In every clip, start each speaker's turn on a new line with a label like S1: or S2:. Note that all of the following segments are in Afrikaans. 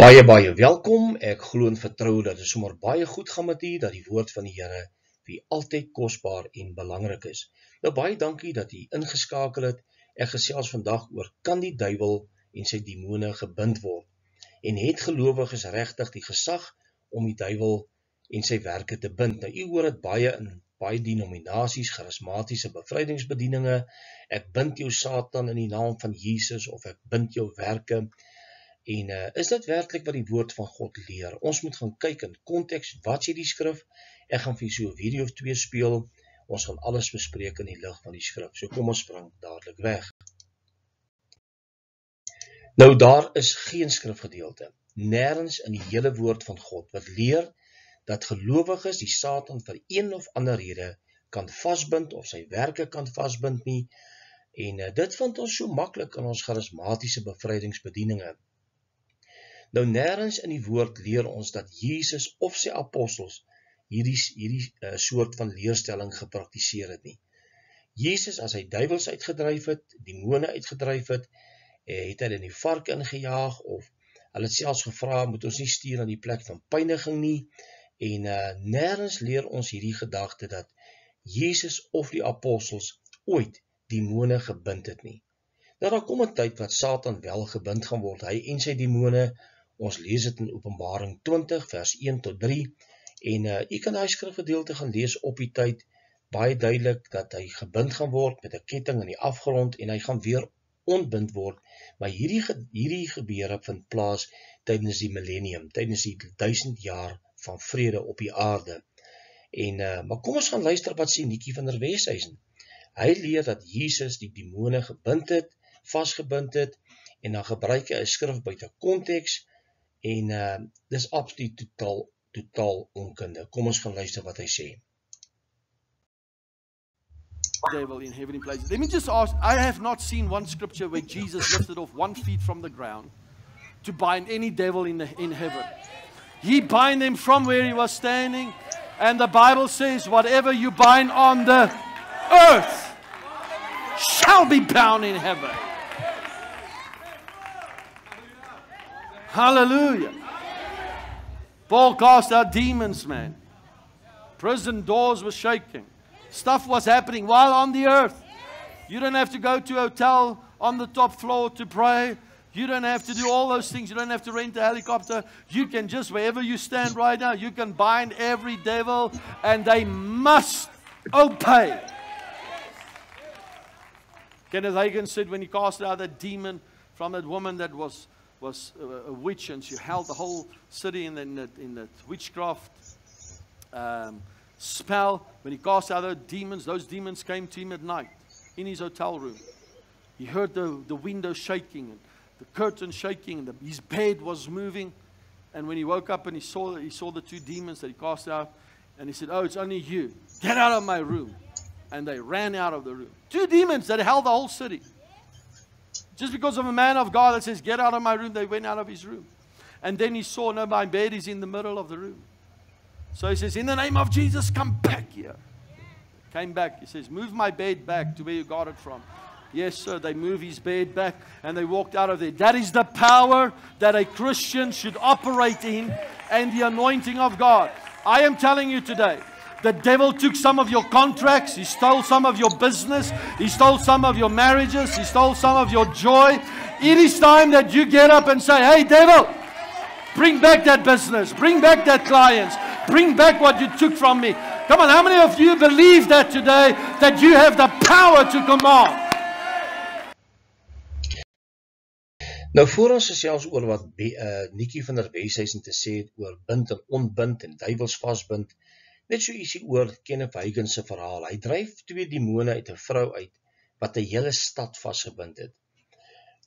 S1: Baie welkom, ek glo en vertrou dat het sommer baie goed gaan met u, dat die woord van die Here vir u altyd kosbaar en belangrik is. Nou baie dankie dat u ingeskakel het. Ek gesels vandag oor kan die duiwel en sy demone gebind word? En het gelowiges regtig die gesag om die duiwel en sy werke te bind? Nou u hoor dit baie in baie denominasies, charismatiese bevrydingsbedieninge. Ek bind jou Satan in die naam van Jesus, of ek bind jou werke. En is dit werklik wat die woord van God leer? Ons moet gaan kyk in konteks, wat sê die skrif? Ek gaan vir so 'n video of 2 speel. Ons gaan alles bespreek in die lig van die skrif. So kom ons spring dadelik weg. Nou daar is geen skrifgedeelte, nêrens in die hele woord van God, wat leer dat gelowiges die Satan vir een of ander rede kan vasbind of sy werke kan vasbind nie. En dit vind ons so maklik in ons charismatiese bevrydingsbedieninge. Nou nêrens in die woord leer ons dat Jesus of sy apostels hierdie soort van leerstelling gepraktiseer het nie. Jesus, as hy duiwels uitgedryf het, demone uitgedryf het, het hy in die vark ingejaag, of hulle het selfs gevra, moet ons nie stuur na die plek van pyniging nie. En nêrens leer ons hierdie gedagte dat Jesus of die apostels ooit demone gebind het nie. Nou daar kom 'n tyd wat Satan wel gebind gaan word, hy en sy demone. Ons lees dit in Openbaring 20 vers 1 tot 3 en u kan daai skrifgedeelte gaan lees op die tyd, baie duidelik dat hy gebind gaan word met 'n ketting in die afgrond en hy gaan weer ontbind word, maar hierdie gebeure vind plaas tydens die millennium, tydens die 1000 jaar van vrede op die aarde. En maar kom ons gaan luister wat sê Nikkie van der Weshuizen. Hy leer dat Jesus die demone gebind het, vasgebind het, en dan gebruik hy 'n skrif buite konteks. En dis absoluut totaal onkunde. Kom ons gaan luister wat hy sê.
S2: Devil in heavenly places. Let me just ask, I have not seen one scripture where Jesus lifted off 1 foot from the ground to bind any devil in heaven. He bind them from where he was standing, and the Bible says whatever you bind on the earth shall be bound in heaven. Hallelujah. Paul cast out demons, man. Prison doors were shaking. Stuff was happening while on the earth. You don't have to go to a hotel on the top floor to pray. You don't have to do all those things. You don't have to rent a helicopter. You can just, wherever you stand right now, you can bind every devil and they must obey. Kenneth Hagin said when he cast out that demon from that woman that was a witch, and she held the whole city in that witchcraft spell. When he cast out those demons came to him at night in his hotel room. He heard the window shaking and the curtain shaking, and his bed was moving. And when he woke up and he saw the 2 demons that he cast out, and he said, "Oh, it's only you. Get out of my room." And they ran out of the room. 2 demons that held the whole city. Just because of a man of God that says, "Get out of my room," they went out of his room. And then he saw, no, my bed is in the middle of the room. So he says, "In the name of Jesus, come back here." Came back. He says, "Move my bed back to where you got it from." Yes, sir. They moved his bed back and they walked out of there. That is the power that a Christian should operate in, and the anointing of God. I am telling you today, the devil took some of your contracts. He stole some of your business. He stole some of your marriages. He stole some of your joy. It is time that you get up and say, "Hey, devil, bring back that business. Bring back that clients. Bring back what you took from me." Come on, how many of you believe that today, that you have the power to command?
S1: Nou voor ons gesels oor wat Nikkie van der Weshuizen te sê het oor bind en ontbind en duiwels vasbind, net so ietsie oor Kenneth Hagin se verhaal. Hy dryf 2 demone uit 'n vrou uit wat 'n hele stad vasgebind het.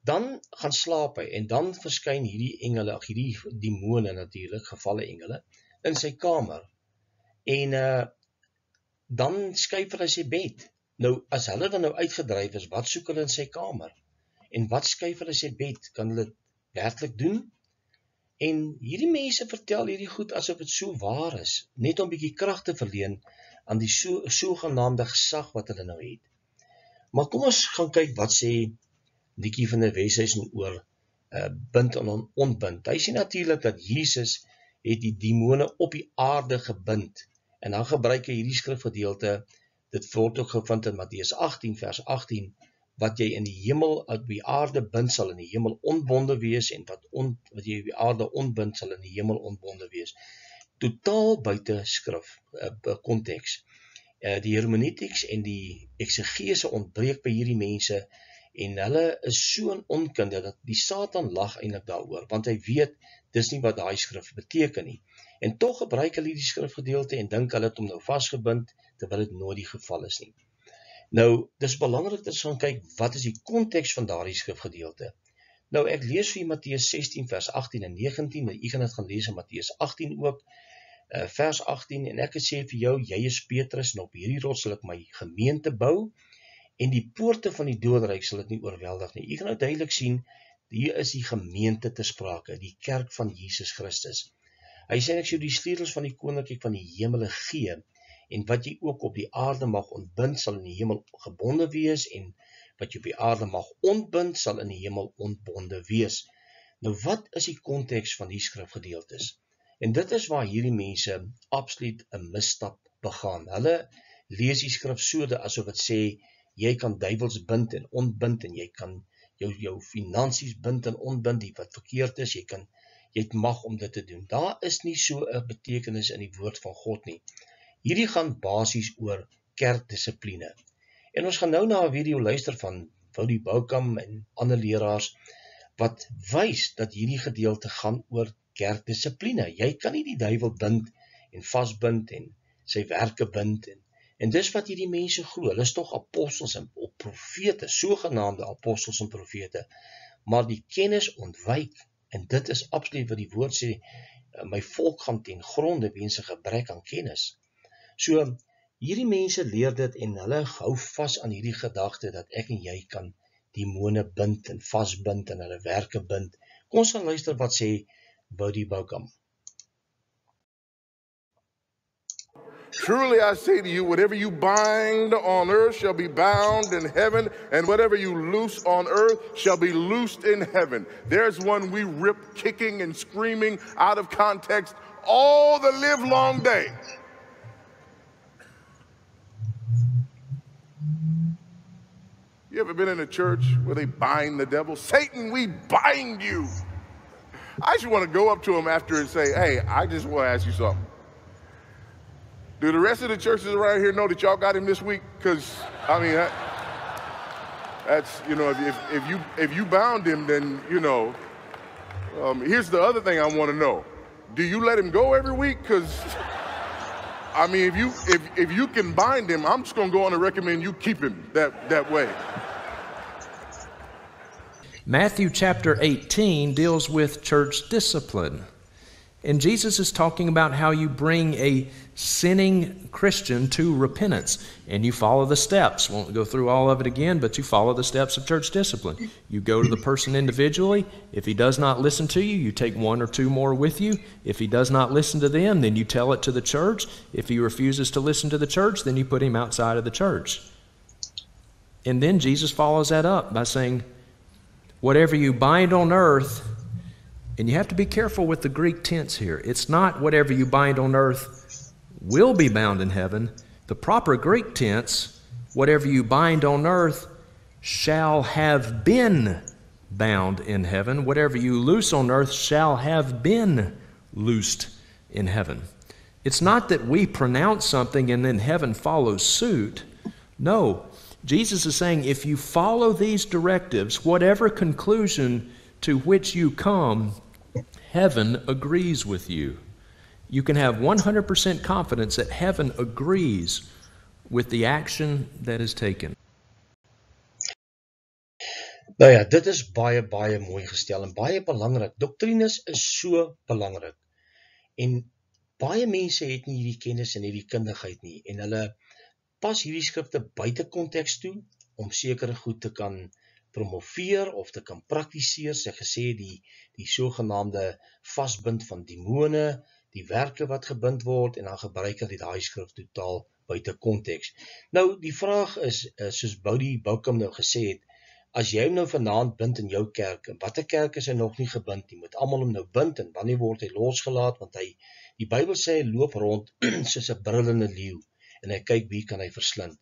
S1: Dan gaan slaap hy en dan verskyn hierdie engele, hierdie demone natuurlik, gevalle engele, in sy kamer. En dan skuif hulle sy bed. Nou as hulle dan nou uitgedryf is, wat soek hulle in sy kamer? En wat skuif hulle sy bed? Kan hulle dit werklik doen? En hierdie mense vertel hierdie goed asof dit so waar is, net om 'n bietjie krag te verleen aan die sogenaamde gesag wat hulle nou het. Maar kom ons gaan kyk wat sê Nikkie van der Weshuizen oor bind en ontbind. Hy sê natuurlik dat Jesus het die demone op die aarde gebind, en dan gebruik hy hierdie skrifgedeelte, dit word ook gevind in Matteus 18 vers 18, wat jy in die hemel op die aarde bind sal in die hemel onbonde wees, en wat jy op die aarde ontbind sal in die hemel onbonde wees. Totaal buite skrif, konteks. Die hermeneutics en die eksegese ontbreek by hierdie mense, en hulle is so in onkunde dat die Satan lag eintlik daaroor, want hy weet dis nie wat daai skrif beteken nie. En tog gebruik hulle die skrifgedeelte en dink hulle het hom nou vasgebind, terwyl dit nooit die geval is nie. Nou, dis belangrik dat ons gaan kyk, wat is die konteks van daardie skrifgedeelte? Nou, ek lees vir Matteus 16 vers 18 en 19, maar jy kan dit gaan lees in Matteus 18 ook, vers 18, en ek het sê vir jou, jy is Petrus, en op hierdie rots sal ek my gemeente bou, en die poorte van die doodryk sal dit nie oorweldig nie. Jy kan nou duidelik sien, hier is die gemeente ter sprake, die kerk van Jesus Christus. Hy sê ek sal die sleutels van die koninkryk van die hemele gee, en wat jy ook op die aarde mag ontbind, sal in die hemel gebonde wees, en wat jy op die aarde mag ontbind, sal in die hemel ontbonde wees. Nou wat is die konteks van die skrifgedeeltes? En dit is waar hierdie mense absoluut 'n misstap begaan. Hulle lees die skrif so asof dit sê, jy kan duiwels bind en ontbind, en jy kan jou finansies bind en ontbind, die wat verkeerd is, jy het mag om dit te doen. Daar is nie so 'n betekenis in die woord van God nie. Hierdie gaan basies oor kerkdissipline. En ons gaan nou na 'n video luister van Woudie Boukamp en ander leraars, wat wys dat hierdie gedeelte gaan oor kerkdissipline. Jy kan nie die duiwel bind en vasbind en sy werke bind, en dis wat hierdie mense glo. Hulle is tog apostels en profete, sogenaamde apostels en profete, maar die kennis ontwyk, en dit is absoluut wat die woord sê, my volk gaan ten gronde weens 'n gebrek aan kennis. So, hierdie mense leer dit, en hulle hou vas aan hierdie gedagte, dat ek en jy kan demone bind en vasbind en hulle werke bind. Kom ons gaan luister wat sê Woudie Boukamp.
S3: Truly I say to you, whatever you bind on earth shall be bound in heaven, and whatever you loose on earth shall be loosed in heaven. There's one we rip kicking and screaming out of context all the livelong day. You ever been in a church where they bind the devil? Satan, we bind you. I just want to go up to him after and say, hey, I just want to ask you something. Do the rest of the churches around here know that y'all got him this week? Because, I mean, that's, you know, if you bound him, then, you know, here's the other thing I want to know. Do you let him go every week? Because, I mean, if you can bind him, I'm just going to go on and recommend you keep him that way.
S4: Matthew chapter 18 deals with church discipline. And Jesus is talking about how you bring a sinning Christian to repentance. And you follow the steps. Won't go through all of it again, but you follow the steps of church discipline. You go to the person individually. If he does not listen to you, you take one or two more with you. If he does not listen to them, then you tell it to the church. If he refuses to listen to the church, then you put him outside of the church. And then Jesus follows that up by saying, whatever you bind on earth, and you have to be careful with the Greek tense here. It's not whatever you bind on earth will be bound in heaven. The proper Greek tense, whatever you bind on earth shall have been bound in heaven. Whatever you loose on earth shall have been loosed in heaven. It's not that we pronounce something and then heaven follows suit. No, Jesus is saying if you follow these directives, whatever conclusion to which you come, heaven agrees with you. You can have 100% confidence that heaven agrees with the action that is taken.
S1: Nou ja, dit is baie mooi gestel en baie belangrik. Doktrines is so belangrik. En baie mense het nie hierdie kennis en hierdie kundigheid nie. En hulle pas hierdie skrifte buite konteks toe om sekere goed te kan promoveer of te kan praktiseer, sy gesê die sogenaamde vasbind van demone, die werke wat gebind word, en dan gebruik hulle daai skrif totaal buite konteks. Nou, die vraag is, soos Woudie Boukamp nou gesê het, As jy hom nou vanaand bind in jou kerk, en watter kerk is hy nog nie gebind nie, moet almal hom nou bind, en wanneer word hy losgelaat, want die Bybel sê hy loop rond soos 'n brullende leeu, en hy kyk wie kan hy verslind.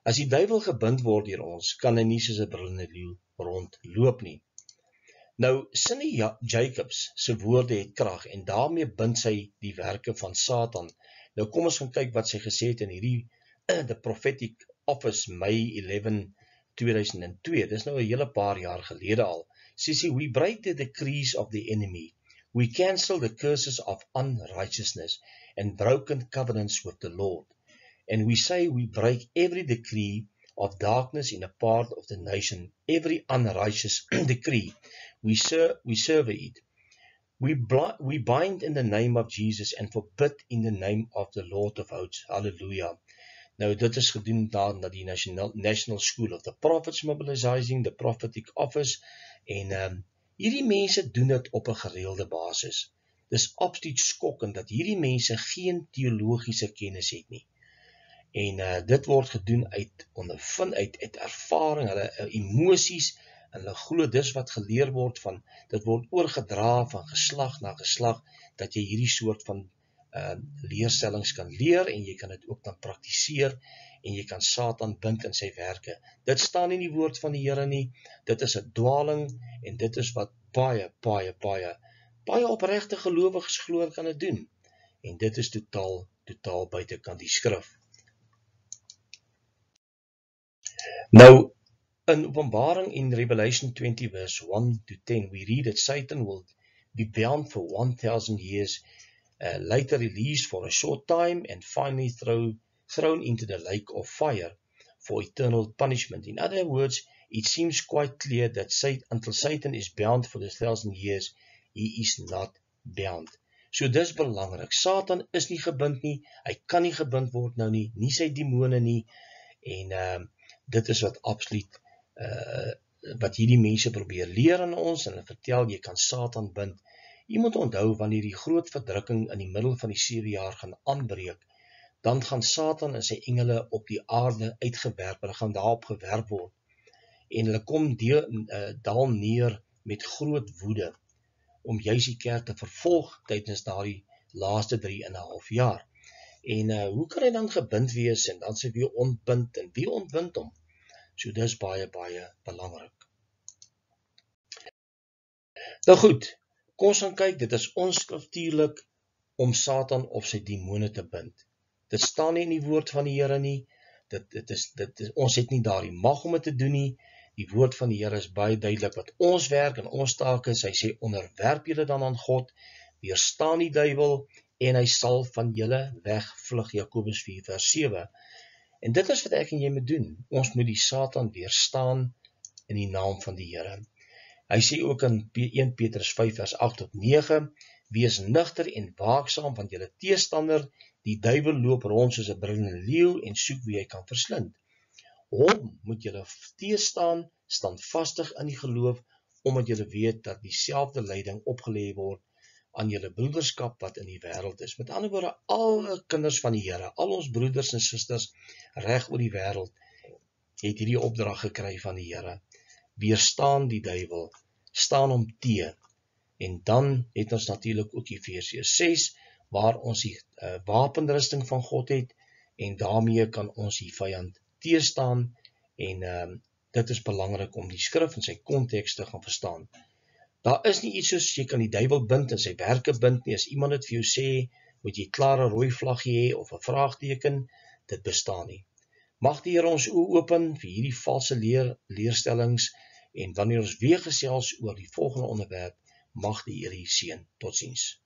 S1: As die duiwel gebind word deur ons, kan hy nie soos 'n brullende leeu rondloop nie. Nou, Sidney Jacobs se woorde het krag, en daarmee bind sy die werke van Satan. Nou kom ons gaan kyk wat sy gesê het in hierdie The Prophetic Office, May 11, 2002, dis nou 'n hele paar jaar gelede al. Sy sê, we break the decrees of the enemy. We cancel the curses of unrighteousness and broken covenants with the Lord. And we say we break every decree of darkness in a part of the nation, every unrighteous decree. We sever it. We bind in the name of Jesus and forbid in the name of the Lord of hosts. Hallelujah. Nou, dit is gedoen na die National School of the Prophets Mobilizing, the Prophetic Office, en hierdie mense doen dit op 'n gereelde basis. Dis absoluut skokkend dat hierdie mense geen teologiese kennis het nie. En dit word gedoen uit ondervind, uit ervaring, hulle emosies, en hulle glo dis wat geleer word van, dit word oorgedra van geslag na geslag, dat jy hierdie soort van leerstellings kan leer, en jy kan dit ook dan praktiseer, en jy kan Satan bind in sy werke. Dit staan nie in die woord van die Here nie, dit is 'n dwaling, en dit is wat baie opregte gelowiges glo kan dit doen, en dit is totaal buitekant die skrif. Nou, in Openbaring in Revelation 20 verse 1 to 10, we read that Satan will be bound for 1,000 years, later released for a short time, and finally thrown into the lake of fire for eternal punishment. In other words, it seems quite clear that until Satan is bound for the 1,000 years, he is not bound. So dis belangrik. Satan is nie gebind nie, hy kan nie gebind word nou nie, nie sy demone nie, en dit is wat absoluut wat hierdie mense probeer leer aan ons, en hulle vertel, jy kan Satan bind. Jy moet onthou, wanneer die groot verdrukking in die middel van die 7 jaar gaan aanbreek, dan gaan Satan en sy engele op die aarde uitgewerp, hulle gaan daarop gewerp word, en hulle kom daal neer met groot woede, om juis die kerk te vervolg tydens daardie laaste 3,5 jaar. En hoe kan hy dan gebind wees, en dan sê wie ontbind, en wie ontbind hom? So dis baie belangrik. Nou goed, kom ons gaan kyk, dit is onskultuurlik om Satan of sy demone te bind. Dit staan nie in die woord van die Here nie, ons het nie daardie mag om dit te doen nie. Die woord van die Here is baie duidelik wat ons werk en ons taak is. Hy sê, onderwerp julle dan aan God, weerstaan die duiwel, en hy sal van julle wegvlug, Jakobus 4 vers 7. En dit is wat ek en jy moet doen. Ons moet die Satan weerstaan in die naam van die Here. Hy sê ook in 1 Petrus 5 vers 8 tot 9, wees nugter en waaksaam, want julle teestander, die duiwel loop rond soos 'n brullende leeu en soek wie hy kan verslind. Hom moet julle teestaan, standvastig in die geloof, omdat julle weet dat dieselfde lyding opgelê word aan julle broederskap wat in die wêreld is. Met ander woorde, alle kinders van die Here, al ons broeders en susters reg oor die wêreld, het hierdie opdrag gekry van die Here. Weerstaan die duiwel, staan hom te. En dan het ons natuurlik ook Efesiërs 6, waar ons die wapenrusting van God het, en daarmee kan ons die vyand teestaan, en dit is belangrik om die skrif in sy konteks te gaan verstaan. Daar is nie iets soos, jy kan die duiwel bind en sy werke bind nie. As iemand dit vir jou sê, moet jy klare rooi vlaggie hê, of 'n vraagteken, dit bestaan nie. Mag die Here ons oë open vir hierdie valse leerstellings, en wanneer ons weer gesels oor die volgende onderwerp, mag die Here u seën. Totsiens.